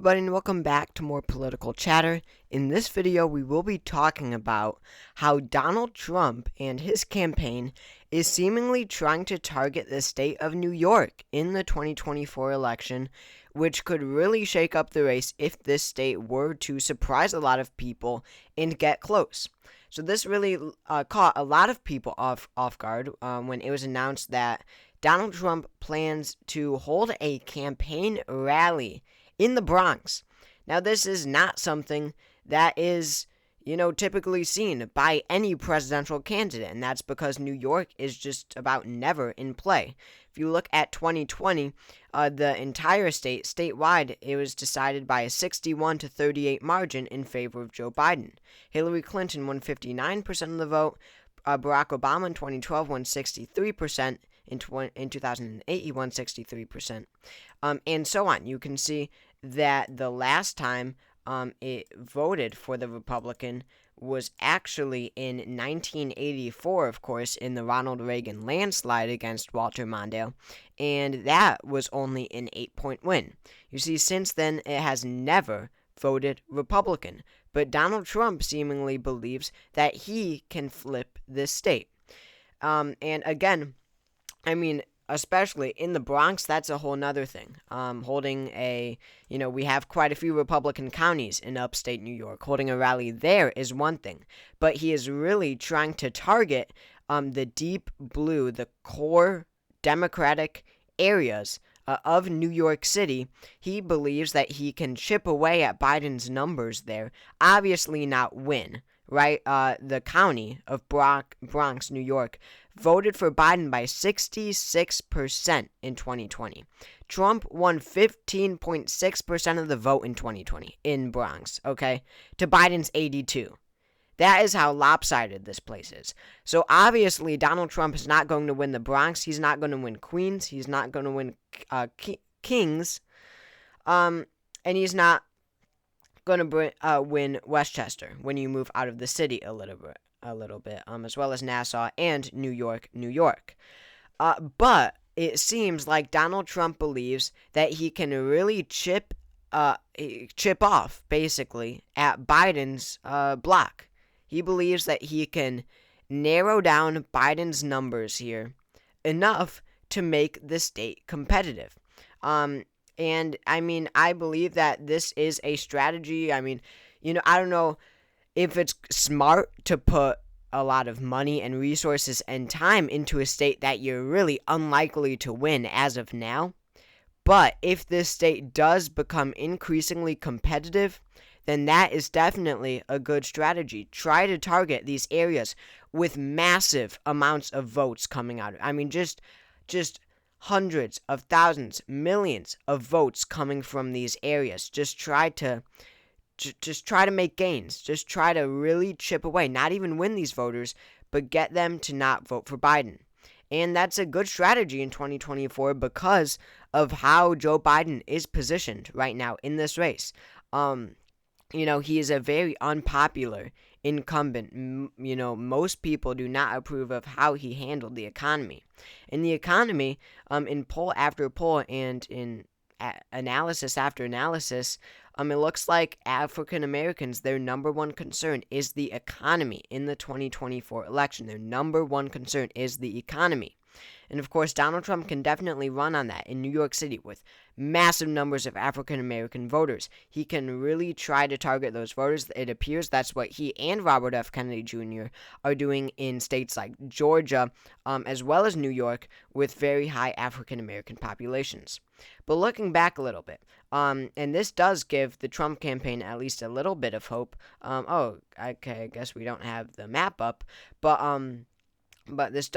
Everybody, and welcome back to more political chatter. In this video, we will be talking about how Donald Trump and his campaign is seemingly trying to target the state of New York in the 2024 election, which could really shake up the race if this state were to surprise a lot of people and get close. So this really caught a lot of people off guard when it was announced that Donald Trump plans to hold a campaign rally in the Bronx. Now, this is not something that is, typically seen by any presidential candidate, and that's because New York is just about never in play. If you look at 2020, the entire statewide, it was decided by a 61-38 margin in favor of Joe Biden. Hillary Clinton won 59% of the vote. Barack Obama in 2012 won 63%. In 2008, he won 63%. And so on. You can see that the last time it voted for the Republican was actually in 1984, of course, in the Ronald Reagan landslide against Walter Mondale, and that was only an 8-point win. You see, since then, it has never voted Republican, but Donald Trump seemingly believes that he can flip this state. And again, especially in the Bronx, that's a whole nother thing. We have quite a few Republican counties in upstate New York. Holding a rally there is one thing. But he is really trying to target the deep blue, the core Democratic areas of New York City. He believes that he can chip away at Biden's numbers there. Obviously not win, right? The county of Bronx, New York, voted for Biden by 66% in 2020. Trump won 15.6% of the vote in 2020 in Bronx, okay, to Biden's 82%. That is how lopsided this place is. So obviously, Donald Trump is not going to win the Bronx. He's not going to win Queens. He's not going to win Kings. And he's not going to win Westchester when you move out of the city a little bit, as well as Nassau and New York. But it seems like Donald Trump believes that he can really chip off, basically, at Biden's block. He believes that he can narrow down Biden's numbers here enough to make the state competitive. And I believe that this is a strategy. I don't know if it's smart to put a lot of money and resources and time into a state that you're really unlikely to win as of now. But if this state does become increasingly competitive, then that is definitely a good strategy. Try to target these areas with massive amounts of votes coming out. Just hundreds of thousands, millions of votes coming from these areas. Just try to make gains. Just try to really chip away. Not even win these voters, but get them to not vote for Biden. And that's a good strategy in 2024 because of how Joe Biden is positioned right now in this race. He is a very unpopular incumbent. Most people do not approve of how he handled the economy. In the economy, in poll after poll and in analysis after analysis, it looks like African Americans, their number one concern is the economy in the 2024 election. Their number one concern is the economy. And of course, Donald Trump can definitely run on that in New York City with massive numbers of African American voters. He can really try to target those voters. It appears that's what he and Robert F. Kennedy Jr. are doing in states like Georgia, as well as New York, with very high African American populations. But looking back a little bit, and this does give the Trump campaign at least a little bit of hope. I guess we don't have the map up, but this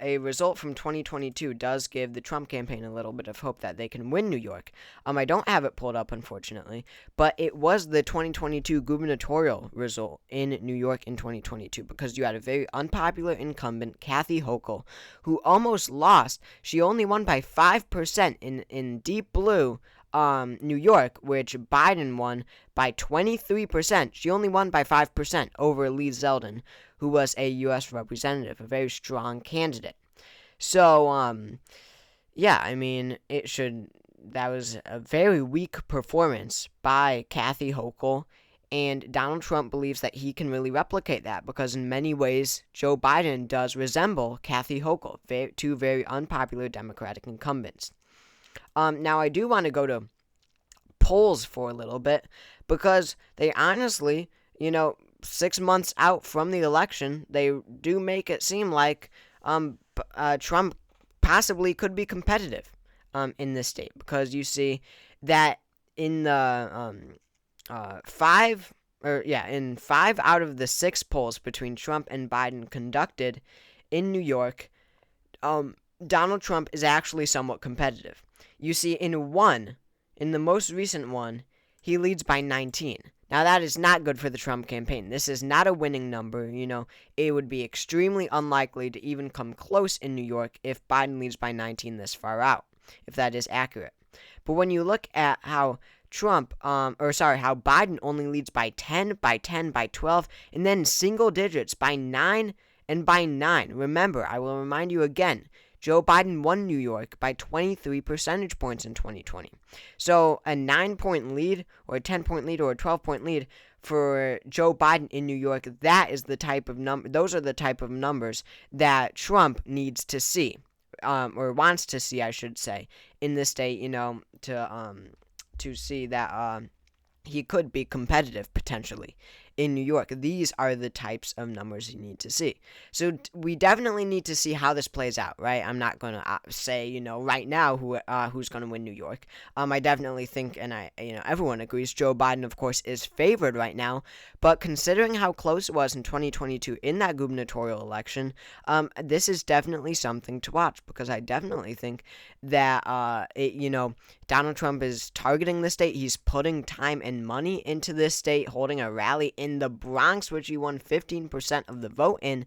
a result from 2022 does give the Trump campaign a little bit of hope that they can win New York. I don't have it pulled up, unfortunately, but it was the 2022 gubernatorial result in New York in 2022 because you had a very unpopular incumbent, Kathy Hochul, who almost lost. She only won by 5% in deep blue New York, which Biden won by 23%. She only won by 5% over Lee Zeldin, who was a U.S. representative, a very strong candidate. So, it should that was a very weak performance by Kathy Hochul, and Donald Trump believes that he can really replicate that because in many ways Joe Biden does resemble Kathy Hochul, two very unpopular Democratic incumbents. Now I do want to go to polls for a little bit because they honestly, 6 months out from the election, they do make it seem like Trump possibly could be competitive in this state because you see that in the in 5 out of the 6 polls between Trump and Biden conducted in New York, Donald Trump is actually somewhat competitive. You see, in the most recent one, he leads by 19. Now, that is not good for the Trump campaign. This is not a winning number. It would be extremely unlikely to even come close in New York if Biden leads by 19 this far out, if that is accurate. But when you look at how how Biden only leads by 10, by 10, by 12, and then single digits by 9 and by 9. Remember, I will remind you again, Joe Biden won New York by 23 percentage points in 2020. So a 9-point lead, or a 10-point lead, or a 12-point lead for Joe Biden in New York, those are the type of numbers that Trump needs to see, or wants to see, I should say, in this state, to see that he could be competitive potentially in New York. These are the types of numbers you need to see. So we definitely need to see how this plays out, right? I'm not going to say, right now who's going to win New York. I definitely think, and everyone agrees, Joe Biden, of course, is favored right now. But considering how close it was in 2022 in that gubernatorial election, this is definitely something to watch because I definitely think that, Donald Trump is targeting the state. He's putting time and money into this state, holding a rally in the Bronx, which he won 15% of the vote in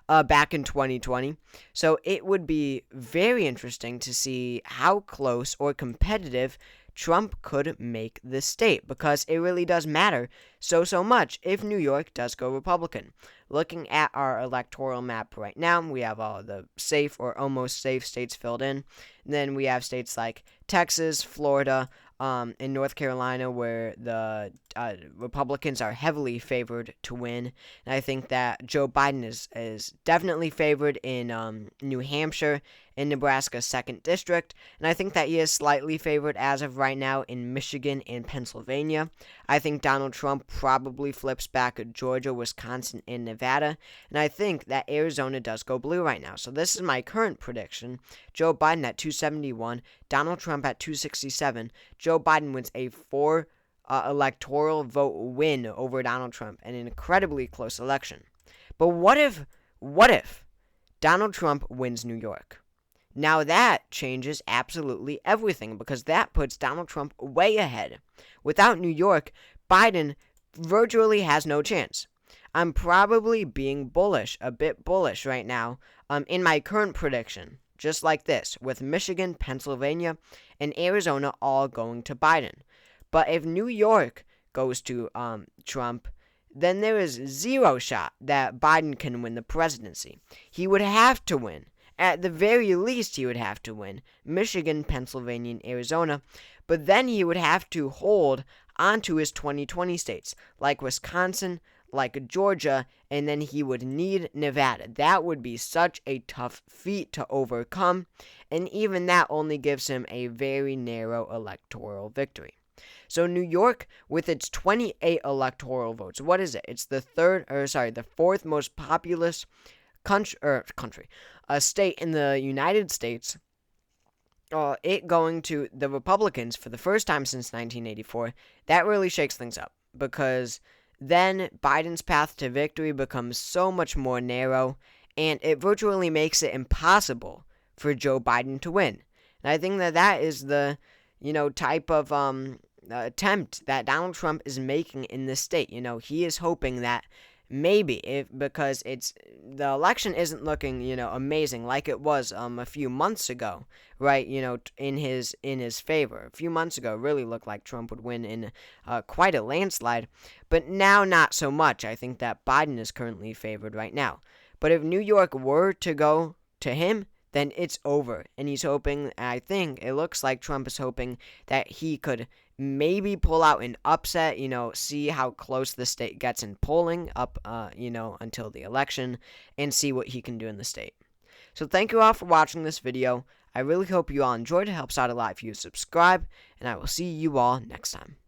back in 2020. So it would be very interesting to see how close or competitive Trump could make the state because it really does matter so much if New York does go Republican. Looking at our electoral map right now, we have all the safe or almost safe states filled in. And then we have states like Texas, Florida, in North Carolina, where the Republicans are heavily favored to win. And I think that Joe Biden is definitely favored in New Hampshire, in Nebraska's 2nd District. And I think that he is slightly favored as of right now in Michigan and Pennsylvania. I think Donald Trump probably flips back at Georgia, Wisconsin, and Nevada. And I think that Arizona does go blue right now. So this is my current prediction. Joe Biden at 271, Donald Trump at 267. Joe Biden wins a 4 electoral vote win over Donald Trump in an incredibly close election. But what if Donald Trump wins New York? Now that changes absolutely everything because that puts Donald Trump way ahead. Without New York, Biden virtually has no chance. I'm probably being bullish, a bit bullish right now, in my current prediction, just like this, with Michigan, Pennsylvania, and Arizona all going to Biden. But if New York goes to Trump, then there is zero shot that Biden can win the presidency. He would have to win. At the very least, he would have to win Michigan, Pennsylvania, and Arizona. But then he would have to hold onto his 2020 states, like Wisconsin, like Georgia, and then he would need Nevada. That would be such a tough feat to overcome, and even that only gives him a very narrow electoral victory. So New York, with its 28 electoral votes, what is it? It's the fourth most populous state in the United States. It going to the Republicans for the first time since 1984, that really shakes things up because then Biden's path to victory becomes so much more narrow, and it virtually makes it impossible for Joe Biden to win. And I think that is the, type of attempt that Donald Trump is making in this state. He is hoping that maybe because the election isn't looking, amazing like it was a few months ago, right? In his favor. A few months ago, it really looked like Trump would win in quite a landslide, but now not so much. I think that Biden is currently favored right now. But if New York were to go to him, then it's over. And he's hoping, I think it looks like Trump is hoping that he could maybe pull out an upset, see how close the state gets in polling up, until the election, and see what he can do in the state. So thank you all for watching this video. I really hope you all enjoyed. It helps out a lot if you subscribe, and I will see you all next time.